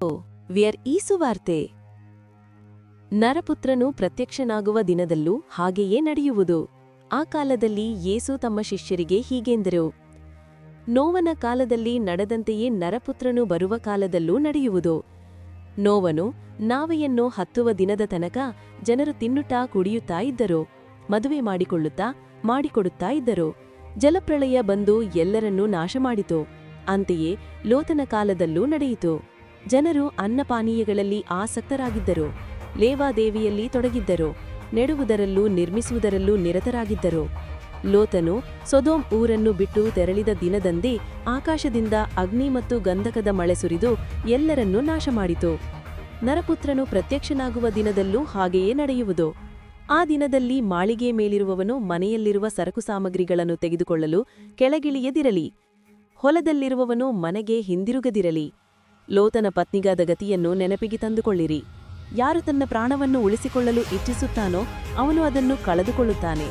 ವ್ಯರ್ ಈ ಸುವಾರ್ತೆ ನರಪುತ್ರನು ಪ್ರತ್ಯಕ್ಷನಾಗುವ ದಿನದಲ್ಲೂ ಹಾಗೆಯೇ ನಡೆಯುವುದು. ಆ ಕಾಲದಲ್ಲಿ ಯೇಸು ತಮ್ಮ ಶಿಷ್ಯರಿಗೆ ಹೀಗೆಂದರು, ನೋವನ ಕಾಲದಲ್ಲಿ ನಡೆದಂತೆಯೇ ನರಪುತ್ರನು ಬರುವ ಕಾಲದಲ್ಲೂ ನಡೆಯುವುದು. ನೋವನು ನಾವೆಯನ್ನು ಹತ್ತುವ ದಿನದ ತನಕ ಜನರು ತಿನ್ನುತ್ತಾ ಕುಡಿಯುತ್ತಾ ಇದ್ದರು, ಮದುವೆ ಮಾಡಿಕೊಡುತ್ತಾ ಇದ್ದರು. ಜಲಪ್ರಳಯ ಬಂದು ಎಲ್ಲರನ್ನೂ ನಾಶ ಮಾಡಿತು. ಅಂತೆಯೇ ಲೋತನ ಕಾಲದಲ್ಲೂ ನಡೆಯಿತು. ಜನರು ಅನ್ನಪಾನೀಯಗಳಲ್ಲಿ ಆಸಕ್ತರಾಗಿದ್ದರು, ಲೇವಾದೇವಿಯಲ್ಲಿ ತೊಡಗಿದ್ದರು, ನೆಡುವುದರಲ್ಲೂ ನಿರ್ಮಿಸುವುದರಲ್ಲೂ ನಿರತರಾಗಿದ್ದರು. ಲೋತನು ಸೊದೋಮ್ ಊರನ್ನು ಬಿಟ್ಟು ತೆರಳಿದ ದಿನದಂದೇ ಆಕಾಶದಿಂದ ಅಗ್ನಿ ಮತ್ತು ಗಂಧಕದ ಮಳೆ ಸುರಿದು ಎಲ್ಲರನ್ನೂ ನಾಶಮಾಡಿತು. ನರಪುತ್ರನು ಪ್ರತ್ಯಕ್ಷನಾಗುವ ದಿನದಲ್ಲೂ ಹಾಗೆಯೇ ನಡೆಯುವುದು. ಆ ದಿನದಲ್ಲಿ ಮಾಳಿಗೆ ಮೇಲಿರುವವನು ಮನೆಯಲ್ಲಿರುವ ಸರಕು ಸಾಮಗ್ರಿಗಳನ್ನು ತೆಗೆದುಕೊಳ್ಳಲು ಕೆಳಗಿಳಿಯದಿರಲಿ, ಹೊಲದಲ್ಲಿರುವವನು ಮನೆಗೆ ಹಿಂದಿರುಗದಿರಲಿ. ಲೋತನ ಪತ್ನಿಗಾದ ಗತಿಯನ್ನು ನೆನಪಿಗೆ ತಂದುಕೊಳ್ಳಿರಿ. ಯಾರು ತನ್ನ ಪ್ರಾಣವನ್ನು ಉಳಿಸಿಕೊಳ್ಳಲು ಇಚ್ಛಿಸುತ್ತಾನೋ ಅವನು ಅದನ್ನು ಕಳೆದುಕೊಳ್ಳುತ್ತಾನೆ.